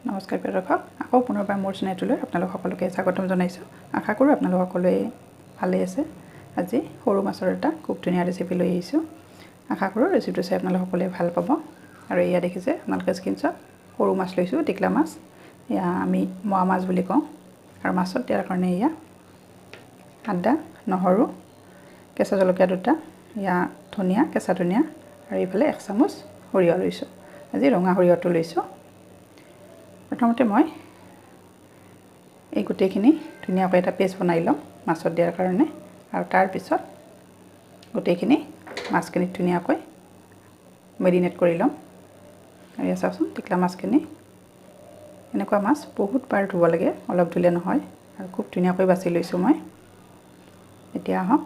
নমস্কাৰ প্ৰিয় দৰ্শক, আকৌ পুনৰবাৰ মোৰ চেনেলটোলৈ আপোনালোক সকলোকে স্বাগতম জনাইছোঁ। আশা কৰোঁ আপোনালোক সকলোৱে ভালে আছে। আজি সৰু মাছৰ এটা খুব ধুনীয়া ৰেচিপি লৈ আহিছোঁ। আশা কৰোঁ ৰেচিপিটো চাই আপোনালোক সকলোৱে ভাল পাব। আৰু এয়া দেখিছে আপোনালোকে স্ক্ৰীনশ্বট, সৰু মাছ লৈছোঁ, টিকলা মাছ। এয়া আমি মোৱা মাছ বুলি কওঁ। আৰু মাছত দিয়াৰ কাৰণে এয়া আদা, নহৰু, কেঁচা জলকীয়া দুটা, এয়া ধনিয়া, কেঁচা ধনিয়া, আৰু এইফালে 1 চামুচ সৰিয়হ লৈছোঁ। আজি ৰঙা সৰিয়হটো লৈছোঁ। প্ৰথমতে মই এই গোটেইখিনি ধুনীয়াকৈ এটা পেষ্ট বনাই ল'ম মাছত দিয়াৰ কাৰণে। আৰু তাৰপিছত গোটেইখিনি মাছখিনি ধুনীয়াকৈ মেৰিনেট কৰি ল'ম। আৰু এয়া চাওকচোন, টিকলা মাছখিনি এনেকুৱা মাছ বহুতবাৰ ধুব লাগে, অলপ ধুলে নহয়। আৰু খুব ধুনীয়াকৈ বাছি লৈছোঁ মই। এতিয়া আহক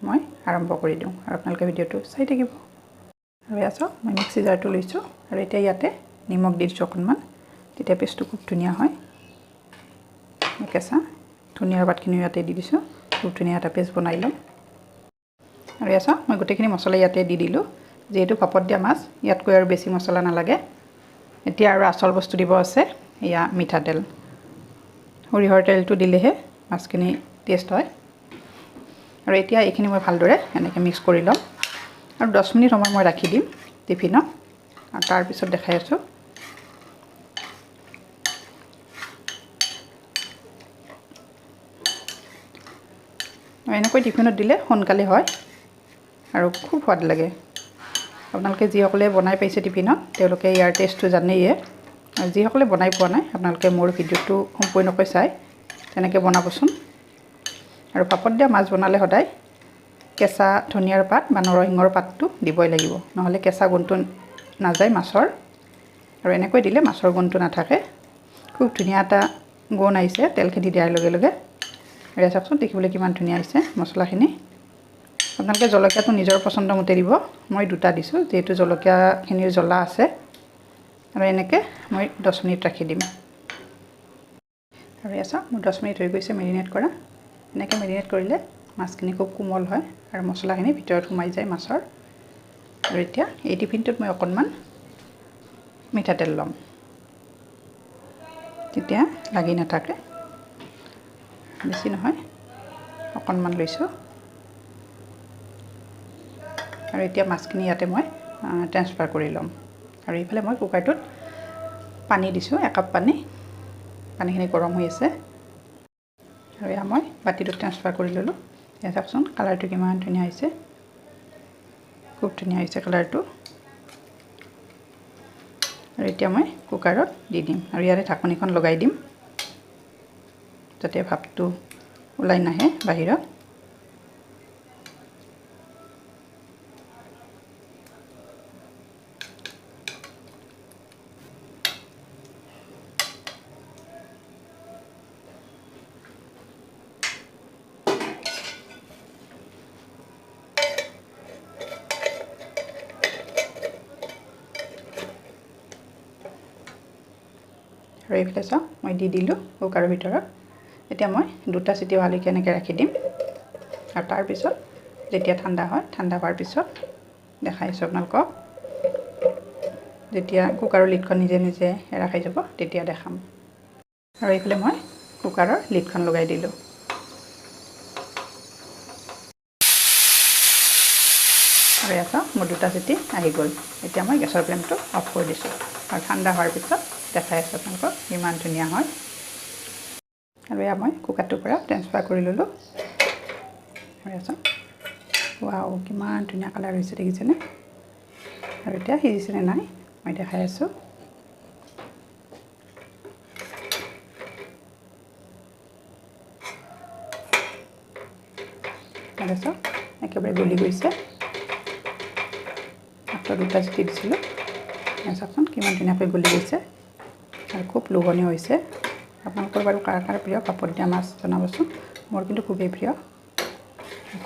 মই আৰম্ভ কৰি দিওঁ আৰু আপোনালোকে ভিডিঅ'টো চাই থাকিব। আৰু এয়া চাওক, মই মিক্সি জাৰটো লৈছোঁ আৰু এতিয়া ইয়াতে নিমখ দি দিছোঁ অকণমান, তেতিয়া পেষ্টটো খুব ধুনীয়া হয়। কেঁচা ধনিয়াৰ পাতখিনি ইয়াতে দি দিছোঁ, খুব ধুনীয়া এটা পেষ্ট বনাই ল'ম। আৰু এয়া চাওক, মই গোটেইখিনি মছলা ইয়াতে দি দিলোঁ। যিহেতু ভাপত দিয়া মাছ, ইয়াতকৈ আৰু বেছি মছলা নালাগে। এতিয়া আৰু আচল বস্তু দিব আছে, এয়া মিঠাতেল। সৰিয়হৰ তেলটো দিলেহে মাছখিনি টেষ্ট হয়। আৰু এতিয়া এইখিনি মই ভালদৰে এনেকৈ মিক্স কৰি ল'ম। আৰু 10 মিনিট সময় মই ৰাখি দিম টিফিনত। আৰু তাৰপিছত দেখাই আছোঁ। এনেকৈ টিফিনত দিলে সোনকালে হয় আৰু খুব সোৱাদ লাগে। আপোনালোকে যিসকলে বনাই পাইছে টিফিনত, তেওঁলোকে ইয়াৰ টেষ্টটো জানেয়ে। আৰু যিসকলে বনাই পোৱা নাই, আপোনালোকে মোৰ ভিডিঅ'টো সম্পূৰ্ণকৈ চাই তেনেকৈ বনাবচোন। আৰু ভাপত দিয়া মাছ বনালে সদায় কেঁচা ধনিয়াৰ পাত বা নৰসিংহৰ পাতটো দিবই লাগিব, নহ'লে কেঁচা গোন্ধটো নাযায় মাছৰ। আৰু এনেকৈ দিলে মাছৰ গোন্ধটো নাথাকে। খুব ধুনীয়া এটা গোন্ধ আহিছে তেলখিনি দিয়াৰ লগে লগে। এয়া চাওকচোন, দেখিবলৈ কিমান ধুনীয়া হৈছে মছলাখিনি। আপোনালোকে জলকীয়াটো নিজৰ পচন্দ মতে দিব। মই 2টা দিছোঁ, যিহেতু জলকীয়াখিনিৰ জ্বলা আছে। আৰু এনেকৈ মই 10 মিনিট ৰাখি দিম। আৰু এয়া চাওক, মোৰ 10 মিনিট হৈ গৈছে মেৰিনেট কৰা। এনেকৈ মেৰিনেট কৰিলে মাছখিনি খুব কোমল হয় আৰু মছলাখিনি ভিতৰত সোমাই যায় মাছৰ। আৰু এতিয়া এই টিফিনটোত মই অকণমান মিঠাতেল ল'ম, তেতিয়া লাগি নাথাকে। বেছি নহয়, অকণমান লৈছোঁ। আৰু এতিয়া মাছখিনি ইয়াতে মই ট্ৰান্সফাৰ কৰি ল'ম। আৰু এইফালে মই কুকাৰটোত পানী দিছোঁ, 1 কাপ পানী। পানীখিনি গৰম হৈ আছে। আৰু এয়া মই বাতিটোত ট্ৰান্সফাৰ কৰি ল'লোঁ। এয়া চাওকচোন, কালাৰটো কিমান ধুনীয়া হৈছে। খুব ধুনীয়া হৈছে কালাৰটো। আৰু এতিয়া মই কুকাৰত দি দিম আৰু ইয়াৰে ঢাকনিখন লগাই দিম, যাতে ভাপটো ওলাই নাহে বাহিৰত। আৰু এইফালে চাওক, মই দি দিলোঁ কুকাৰৰ ভিতৰত। এতিয়া মই 2টা চিটি হোৱালৈকে এনেকৈ ৰাখি দিম। আৰু তাৰপিছত যেতিয়া ঠাণ্ডা হয়, ঠাণ্ডা হোৱাৰ পিছত দেখাইছোঁ আপোনালোকক। যেতিয়া কুকাৰৰ লিডখন নিজে নিজে এৰা খাই যাব, তেতিয়া দেখাম। আৰু এইফালে মই কুকাৰৰ লিডখন লগাই দিলোঁ। আৰু এয়া চাওক, মোৰ 2টা চিটি আহি গ'ল। এতিয়া মই গেছৰ ফ্লেমটো অফ কৰি দিছোঁ। আৰু ঠাণ্ডা হোৱাৰ পিছত দেখাই আছোঁ আপোনালোকক ইমান ধুনীয়া হয়। আৰু এয়া মই কুকাৰটোৰ পৰা ট্ৰান্সফাৰ কৰি ল'লোঁ। আৰু এয়া চাওক, ৱাও, কিমান ধুনীয়া কালাৰ হৈছে দেখিছেনে? আৰু এতিয়া সিজিছেনে নাই মই দেখাই আছোঁ। আৰু চাওক, একেবাৰে গলি গৈছে। মাত্ৰ 2টা চিটি দিছিলোঁ। চাওকচোন কিমান ধুনীয়াকৈ গলি গৈছে আৰু খুব লোভনীয় হৈছে। আপোনালোকৰ বাৰু কাৰ কাৰ প্ৰিয় ভাপত দিয়া মাছ জনাবচোন। মোৰ কিন্তু খুবেই প্ৰিয়,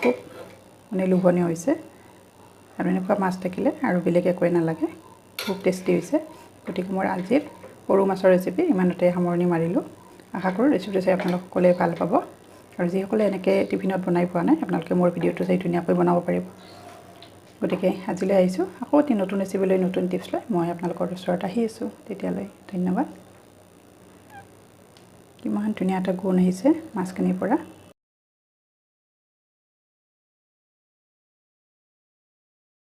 খুব লোভনীয় হৈছে। আৰু এনেকুৱা মাছ থাকিলে আৰু বেলেগ একোৱে নালাগে। খুব টেষ্টি হৈছে। গতিকে মোৰ আজিৰ সৰু মাছৰ ৰেচিপি ইমানতে সামৰণি মাৰিলোঁ। আশা কৰোঁ ৰেচিপিটো চাই আপোনালোক সকলোৱে ভাল পাব। আৰু যিসকলে এনেকৈ টিফিনত বনাই পোৱা নাই, আপোনালোকে মোৰ ভিডিঅ'টো চাই ধুনীয়াকৈ বনাব পাৰিব। গতিকে আজিলৈ আহিছোঁ। আকৌ এটি নতুন ৰেচিপি লৈ, নতুন টিপছ লৈ মই আপোনালোকৰ ওচৰত আহি আছোঁ। তেতিয়ালৈ ধন্যবাদ। কিমান ধুনীয়া এটা গোন্ধ আহিছে মাছখিনিৰ পৰা।